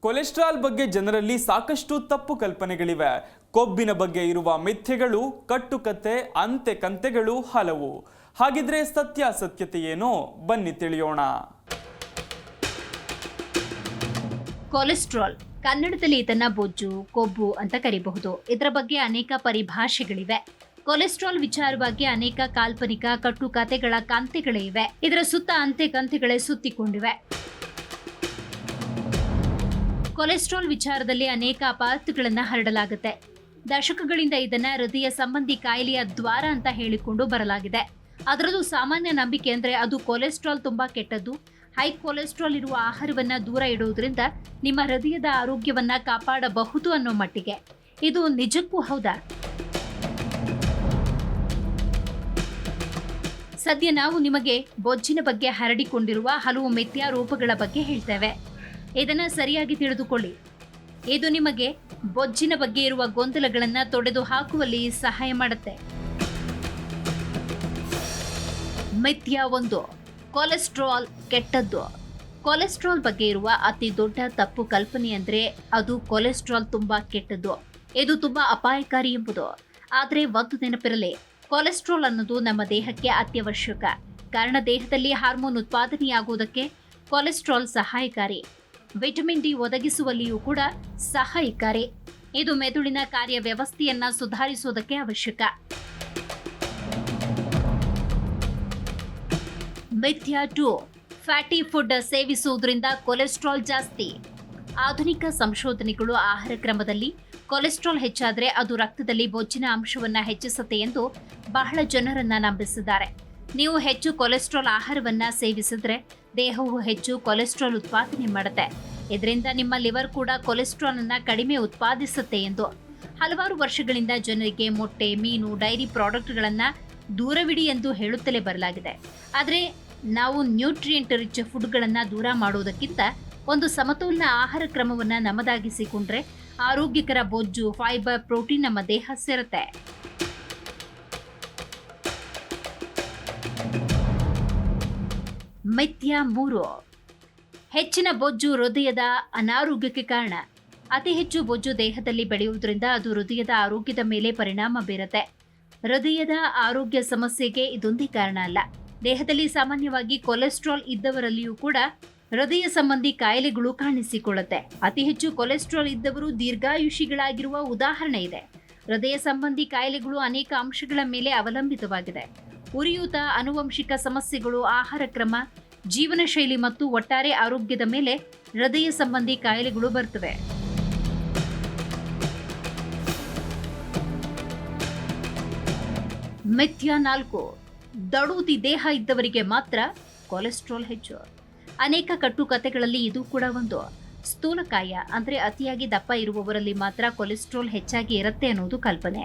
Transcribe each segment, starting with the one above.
Cholesterol ಬಗ್ಗೆ ಜನರಲ್ಲಿ ಸಾಕಷ್ಟು ತಪ್ಪು ಕಲ್ಪನೆಗಳಿವೆ. ಕೊಬ್ಬಿನ ಬಗ್ಗೆ ಇರುವ ಮಿಥ್ಯೆಗಳು, ಕಟ್ಟುಕತೆ, ಅಂತೆ ಕಂತೆಗಳು ಹಲವು. ಹಾಗಿದ್ರೆ ಸತ್ಯಾಸತ್ಯತೆ ಏನೋ ಬನ್ನಿ ತಿಳಿಯೋಣ. ಕೊಲೆಸ್ಟ್ರಾಲ್ ಕನ್ನಡದಲ್ಲಿ ಇದನ್ನ ಬೊಜ್ಜು, ಕೊಬ್ಬು ಅಂತ ಕರೀಬಹುದು. ಇದರ ಬಗ್ಗೆ ಅನೇಕ ಪರಿಭಾಷೆಗಳಿವೆ. ಕೊಲೆಸ್ಟ್ರಾಲ್ ವಿಚಾರವಾಗಿ ಅನೇಕ ಕಾಲ್ಪನಿಕ ಕಟ್ಟುಕತೆಗಳ ಕಂತೆಗಳೇ ಇವೆ. ಇದರ ಸುತ್ತ ಅಂತೆ ಕಂತೆಗಳೇ ಸುತ್ತಿಕೊಂಡಿವೆ. ಕೊಲೆಸ್ಟ್ರಾಲ್ ವಿಚಾರದಲ್ಲಿ ಅನೇಕ ಅಪಾರ್ಥಗಳನ್ನ ಹರಡಲಾಗುತ್ತೆ. ದಶಕಗಳಿಂದ ಇದನ್ನ ಹೃದಯ ಸಂಬಂಧಿ ಕಾಯಿಲೆಯ ದ್ವಾರ ಅಂತ ಹೇಳಿಕೊಂಡು ಬರಲಾಗಿದೆ. ಅದರದ್ದು ಸಾಮಾನ್ಯ ನಂಬಿಕೆ ಅಂದ್ರೆ ಅದು ಕೊಲೆಸ್ಟ್ರಾಲ್ ತುಂಬಾ ಕೆಟ್ಟದ್ದು. ಹೈ ಕೊಲೆಸ್ಟ್ರಾಲ್ ಇರುವ ಆಹಾರವನ್ನ ದೂರ ಇಡುವುದರಿಂದ ನಿಮ್ಮ ಹೃದಯದ ಆರೋಗ್ಯವನ್ನ ಕಾಪಾಡಬಹುದು ಅನ್ನೋ ಮಟ್ಟಿಗೆ. ಇದು ನಿಜಕ್ಕೂ ಹೌದಾ? ಸದ್ಯ ನಾವು ನಿಮಗೆ ಬೊಜ್ಜಿನ ಬಗ್ಗೆ ಹರಡಿಕೊಂಡಿರುವ ಹಲವು ಮಿಥ್ಯಾರೋಪಗಳ ಬಗ್ಗೆ ಹೇಳ್ತೇವೆ. ಇದನ್ನ ಸರಿಯಾಗಿ ತಿಳಿದುಕೊಳ್ಳಿ. ಇದು ನಿಮಗೆ ಬೊಜ್ಜಿನ ಬಗ್ಗೆ ಇರುವ ಗೊಂದಲಗಳನ್ನ ತೊಡೆದು ಹಾಕುವಲ್ಲಿ ಸಹಾಯ ಮಾಡುತ್ತೆ. ಮಿಥ್ಯ 1, ಕೊಲೆಸ್ಟ್ರಾಲ್ ಕೆಟ್ಟದ್ದು. ಕೊಲೆಸ್ಟ್ರಾಲ್ ಬಗ್ಗೆ ಇರುವ ಅತಿ ದೊಡ್ಡ ತಪ್ಪು ಕಲ್ಪನೆ ಅಂದ್ರೆ ಅದು ಕೊಲೆಸ್ಟ್ರಾಲ್ ತುಂಬಾ ಕೆಟ್ಟದ್ದು, ಇದು ತುಂಬಾ ಅಪಾಯಕಾರಿ ಎಂಬುದು. ಆದ್ರೆ ಒಂದು ನೆನಪಿರಲಿ, ಕೊಲೆಸ್ಟ್ರಾಲ್ ಅನ್ನೋದು ನಮ್ಮ ದೇಹಕ್ಕೆ ಅತ್ಯವಶ್ಯಕ. ಕಾರಣ ದೇಹದಲ್ಲಿ ಹಾರ್ಮೋನ್ ಉತ್ಪಾದನೆಯಾಗುವುದಕ್ಕೆ ಕೊಲೆಸ್ಟ್ರಾಲ್ ಸಹಾಯಕಾರಿ. ವಿಟಮಿನ್ ಡಿ ಒದಗಿಸುವಲ್ಲಿಯೂ ಕೂಡ ಸಹಾಯಕಾರಿ. ಇದು ಮೆದುಳಿನ ಕಾರ್ಯವ್ಯವಸ್ಥೆಯನ್ನ ಸುಧಾರಿಸುವುದಕ್ಕೆ ಅವಶ್ಯಕ. ಮಿಥ್ಯ 2, ಫ್ಯಾಟಿ ಫುಡ್ ಸೇವಿಸುವುದರಿಂದ ಕೊಲೆಸ್ಟ್ರಾಲ್ ಜಾಸ್ತಿ. ಆಧುನಿಕ ಸಂಶೋಧನೆಗಳು ಆಹಾರ ಕ್ರಮದಲ್ಲಿ ಕೊಲೆಸ್ಟ್ರಾಲ್ ಹೆಚ್ಚಾದ್ರೆ ಅದು ರಕ್ತದಲ್ಲಿ ಬೊಜ್ಜಿನ ಅಂಶವನ್ನ ಹೆಚ್ಚಿಸುತ್ತೆ ಎಂದು ಬಹಳ ಜನರನ್ನ ನಂಬಿಸಿದ್ದಾರೆ. ನೀವು ಹೆಚ್ಚು ಕೊಲೆಸ್ಟ್ರಾಲ್ ಆಹಾರವನ್ನ ಸೇವಿಸಿದ್ರೆ ದೇಹವು ಹೆಚ್ಚು ಕೊಲೆಸ್ಟ್ರಾಲ್ ಉತ್ಪಾದನೆ ಮಾಡುತ್ತೆ. ಇದರಿಂದ ನಿಮ್ಮ ಲಿವರ್ ಕೂಡ ಕೊಲೆಸ್ಟ್ರಾಲ್ ಅನ್ನ ಕಡಿಮೆ ಉತ್ಪಾದಿಸುತ್ತೆ ಎಂದು ಹಲವಾರು ವರ್ಷಗಳಿಂದ ಜನರಿಗೆ ಮೊಟ್ಟೆ, ಮೀನು, ಡೈರಿ ಪ್ರಾಡಕ್ಟ್ಗಳನ್ನ ದೂರವಿಡಿ ಎಂದು ಹೇಳುತ್ತಲೇ ಬರಲಾಗಿದೆ. ಆದರೆ ನಾವು ನ್ಯೂಟ್ರಿಯೆಂಟ್ ರಿಚ್ ಫುಡ್ಗಳನ್ನ ದೂರ ಮಾಡುವುದಕ್ಕಿಂತ ಒಂದು ಸಮತೋಲನ ಆಹಾರ ಕ್ರಮವನ್ನ ನಮ್ಮದಾಗಿಸಿಕೊಂಡ್ರೆ ಆರೋಗ್ಯಕರ ಬೊಜ್ಜು, ಫೈಬರ್, ಪ್ರೋಟೀನ್ ನಮ್ಮ ದೇಹ ಸೇರುತ್ತೆ. ಮಿಥ್ಯ 3, ಹೆಚ್ಚಿನ ಬೊಜ್ಜು ಹೃದಯದ ಅನಾರೋಗ್ಯಕ್ಕೆ ಕಾರಣ. ಅತಿ ಹೆಚ್ಚು ಬೊಜ್ಜು ದೇಹದಲ್ಲಿ ಬೆಳೆಯುವುದರಿಂದ ಅದು ಹೃದಯದ ಆರೋಗ್ಯದ ಮೇಲೆ ಪರಿಣಾಮ ಬೀರುತ್ತೆ. ಹೃದಯದ ಆರೋಗ್ಯ ಸಮಸ್ಯೆಗೆ ಇದೊಂದೇ ಕಾರಣ ಅಲ್ಲ. ದೇಹದಲ್ಲಿ ಸಾಮಾನ್ಯವಾಗಿ ಕೊಲೆಸ್ಟ್ರಾಲ್ ಇದ್ದವರಲ್ಲಿಯೂ ಕೂಡ ಹೃದಯ ಸಂಬಂಧಿ ಕಾಯಿಲೆಗಳು ಕಾಣಿಸಿಕೊಳ್ಳುತ್ತೆ. ಅತಿ ಹೆಚ್ಚು ಕೊಲೆಸ್ಟ್ರಾಲ್ ಇದ್ದವರು ದೀರ್ಘಾಯುಷಿಗಳಾಗಿರುವ ಉದಾಹರಣೆ ಇದೆ. ಹೃದಯ ಸಂಬಂಧಿ ಕಾಯಿಲೆಗಳು ಅನೇಕ ಅಂಶಗಳ ಮೇಲೆ ಅವಲಂಬಿತವಾಗಿದೆ. ಉರಿಯೂತ, ಆನುವಂಶಿಕ ಸಮಸ್ಯೆಗಳು, ಆಹಾರ ಕ್ರಮ, ಜೀವನ ಶೈಲಿ ಮತ್ತು ಒಟ್ಟಾರೆ ಆರೋಗ್ಯದ ಮೇಲೆ ಹೃದಯ ಸಂಬಂಧಿ ಕಾಯಿಲೆಗಳು ಬರ್ತವೆ. ಮಿಥ್ಯ 4, ದಡುತಿ ದೇಹ ಇದ್ದವರಿಗೆ ಮಾತ್ರ ಕೊಲೆಸ್ಟ್ರಾಲ್ ಹೆಚ್ಚು. ಅನೇಕ ಕಟ್ಟುಕತೆಗಳಲ್ಲಿ ಇದು ಕೂಡ ಒಂದು. ಸ್ಥೂಲಕಾಯ ಅಂದ್ರೆ ಅತಿಯಾಗಿ ದಪ್ಪ ಇರುವವರಲ್ಲಿ ಮಾತ್ರ ಕೊಲೆಸ್ಟ್ರಾಲ್ ಹೆಚ್ಚಾಗಿ ಇರುತ್ತೆ ಅನ್ನೋದು ಕಲ್ಪನೆ.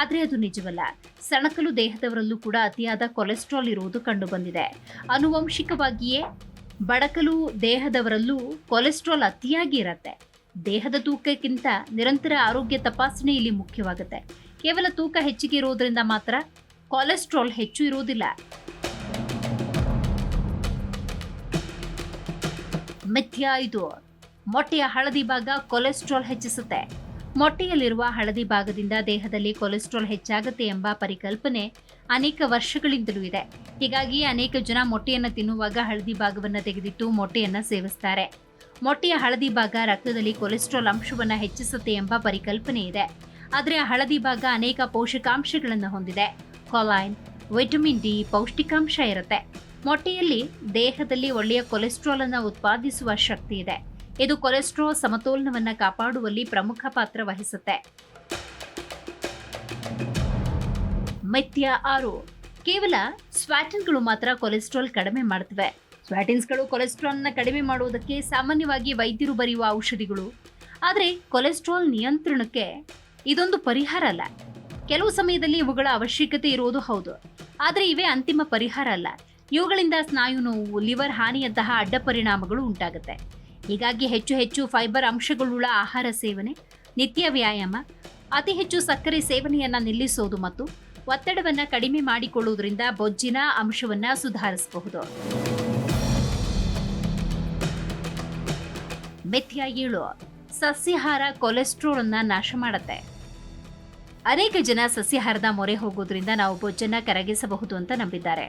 ಆದ್ರೆ ಅದು ನಿಜವಲ್ಲ. ಸಣಕಲು ದೇಹದವರಲ್ಲೂ ಕೂಡ ಅತಿಯಾದ ಕೊಲೆಸ್ಟ್ರಾಲ್ ಇರುವುದು ಕಂಡುಬಂದಿದೆ. ಆನುವಂಶಿಕವಾಗಿಯೇ ಬಡಕಲು ದೇಹದವರಲ್ಲೂ ಕೊಲೆಸ್ಟ್ರಾಲ್ ಅತಿಯಾಗಿ ಇರುತ್ತೆ. ದೇಹದ ತೂಕಕ್ಕಿಂತ ನಿರಂತರ ಆರೋಗ್ಯ ತಪಾಸಣೆ ಇಲ್ಲಿ ಮುಖ್ಯವಾಗುತ್ತೆ. ಕೇವಲ ತೂಕ ಹೆಚ್ಚಿಗೆ ಇರುವುದರಿಂದ ಮಾತ್ರ ಕೊಲೆಸ್ಟ್ರಾಲ್ ಹೆಚ್ಚು ಇರುವುದಿಲ್ಲ. ಮಿಥ್ಯ 5, ಮೊಟ್ಟೆಯ ಹಳದಿ ಭಾಗ ಕೊಲೆಸ್ಟ್ರಾಲ್ ಹೆಚ್ಚಿಸುತ್ತೆ. ಮೊಟ್ಟೆಯಲ್ಲಿರುವ ಹಳದಿ ಭಾಗದಿಂದ ದೇಹದಲ್ಲಿ ಕೊಲೆಸ್ಟ್ರಾಲ್ ಹೆಚ್ಚಾಗುತ್ತೆ ಎಂಬ ಪರಿಕಲ್ಪನೆ ಅನೇಕ ವರ್ಷಗಳಿಂದಲೂ ಇದೆ. ಹೀಗಾಗಿ ಅನೇಕ ಜನ ಮೊಟ್ಟೆಯನ್ನು ತಿನ್ನುವಾಗ ಹಳದಿ ಭಾಗವನ್ನು ತೆಗೆದಿಟ್ಟು ಮೊಟ್ಟೆಯನ್ನು ಸೇವಿಸ್ತಾರೆ. ಮೊಟ್ಟೆಯ ಹಳದಿ ಭಾಗ ರಕ್ತದಲ್ಲಿ ಕೊಲೆಸ್ಟ್ರಾಲ್ ಅಂಶವನ್ನು ಹೆಚ್ಚಿಸುತ್ತೆ ಎಂಬ ಪರಿಕಲ್ಪನೆ ಇದೆ. ಆದರೆ ಆ ಹಳದಿ ಭಾಗ ಅನೇಕ ಪೋಷಕಾಂಶಗಳನ್ನು ಹೊಂದಿದೆ. ಕೊಲೈನ್, ವಿಟಮಿನ್ ಡಿ, ಪೌಷ್ಟಿಕಾಂಶ ಇರುತ್ತೆ. ಮೊಟ್ಟೆಯಲ್ಲಿ ದೇಹದಲ್ಲಿ ಒಳ್ಳೆಯ ಕೊಲೆಸ್ಟ್ರಾಲ್ ಅನ್ನು ಉತ್ಪಾದಿಸುವ ಶಕ್ತಿ ಇದೆ. ಇದು ಕೊಲೆಸ್ಟ್ರಾಲ್ ಸಮತೋಲನವನ್ನು ಕಾಪಾಡುವಲ್ಲಿ ಪ್ರಮುಖ ಪಾತ್ರ ವಹಿಸುತ್ತೆ. ಮಿಥ್ಯ 6, ಕೇವಲ ಸ್ವ್ಯಾಟಿನ್ಗಳು ಮಾತ್ರ ಕೊಲೆಸ್ಟ್ರಾಲ್ ಕಡಿಮೆ ಮಾಡುತ್ತವೆ. ಸ್ವ್ಯಾಟಿನ್ಸ್ಗಳು ಕೊಲೆಸ್ಟ್ರಾಲ್ನ ಕಡಿಮೆ ಮಾಡುವುದಕ್ಕೆ ಸಾಮಾನ್ಯವಾಗಿ ವೈದ್ಯರು ಬರೆಯುವ ಔಷಧಿಗಳು. ಆದರೆ ಕೊಲೆಸ್ಟ್ರಾಲ್ ನಿಯಂತ್ರಣಕ್ಕೆ ಇದೊಂದು ಪರಿಹಾರ ಅಲ್ಲ. ಕೆಲವು ಸಮಯದಲ್ಲಿ ಇವುಗಳ ಅವಶ್ಯಕತೆ ಇರುವುದು ಹೌದು, ಆದರೆ ಇವೇ ಅಂತಿಮ ಪರಿಹಾರ ಅಲ್ಲ. ಇವುಗಳಿಂದ ಸ್ನಾಯು ನೋವು, ಲಿವರ್ ಹಾನಿಯಂತಹ ಅಡ್ಡ ಪರಿಣಾಮಗಳು ಉಂಟಾಗುತ್ತೆ. ಹೀಗಾಗಿ ಹೆಚ್ಚು ಫೈಬರ್ ಅಂಶಗಳುಳ್ಳ ಆಹಾರ ಸೇವನೆ, ನಿತ್ಯ ವ್ಯಾಯಾಮ, ಅತಿ ಹೆಚ್ಚು ಸಕ್ಕರೆ ಸೇವನೆಯನ್ನ ನಿಲ್ಲಿಸೋದು ಮತ್ತು ಒತ್ತಡವನ್ನ ಕಡಿಮೆ ಮಾಡಿಕೊಳ್ಳುವುದರಿಂದ ಬೊಜ್ಜಿನ ಅಂಶವನ್ನ ಸುಧಾರಿಸಬಹುದು. ಮಿಥ್ಯ 7 ಸಸ್ಯಾಹಾರ ಕೊಲೆಸ್ಟ್ರಾಲ್ ಅನ್ನ ನಾಶ ಮಾಡುತ್ತೆ. ಅನೇಕ ಜನ ಸಸ್ಯಾಹಾರದ ಮೊರೆ ಹೋಗೋದ್ರಿಂದ ನಾವು ಬೊಜ್ಜನ್ನ ಕರಗಿಸಬಹುದು ಅಂತ ನಂಬಿದ್ದಾರೆ.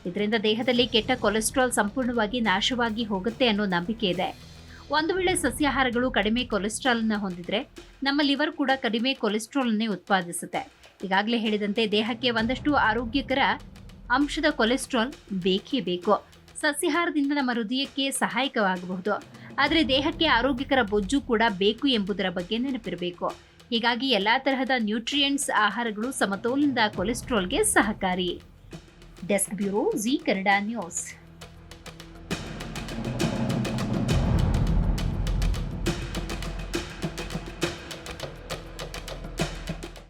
ಇದರಿಂದ ದೇಹದಲ್ಲಿ ಕೆಟ್ಟ ಕೊಲೆಸ್ಟ್ರಾಲ್ ಸಂಪೂರ್ಣವಾಗಿ ನಾಶವಾಗಿ ಹೋಗುತ್ತೆ ಅನ್ನೋ ನಂಬಿಕೆ ಇದೆ. ಒಂದು ವೇಳೆ ಸಸ್ಯಾಹಾರಗಳು ಕಡಿಮೆ ಕೊಲೆಸ್ಟ್ರಾಲ್ ಅನ್ನ ಹೊಂದಿದ್ರೆ ನಮ್ಮ ಲಿವರ್ ಕೂಡ ಕಡಿಮೆ ಕೊಲೆಸ್ಟ್ರಾಲ್ ಅನ್ನೇ ಉತ್ಪಾದಿಸುತ್ತೆ. ಈಗಾಗಲೇ ಹೇಳಿದಂತೆ ದೇಹಕ್ಕೆ ಒಂದಷ್ಟು ಆರೋಗ್ಯಕರ ಅಂಶದ ಕೊಲೆಸ್ಟ್ರಾಲ್ ಬೇಕೇ ಬೇಕು. ಸಸ್ಯಾಹಾರದಿಂದ ನಮ್ಮ ಹೃದಯಕ್ಕೆ ಸಹಾಯಕವಾಗಬಹುದು, ಆದರೆ ದೇಹಕ್ಕೆ ಆರೋಗ್ಯಕರ ಬೊಜ್ಜು ಕೂಡ ಬೇಕು ಎಂಬುದರ ಬಗ್ಗೆ ನೆನಪಿರಬೇಕು. ಹೀಗಾಗಿ ಎಲ್ಲಾ ತರಹದ ನ್ಯೂಟ್ರಿಯೆಂಟ್ಸ್ ಆಹಾರಗಳು ಸಮತೋಲನದ ಕೊಲೆಸ್ಟ್ರಾಲ್ಗೆ ಸಹಕಾರಿ. Desk bureau, G Kannada news.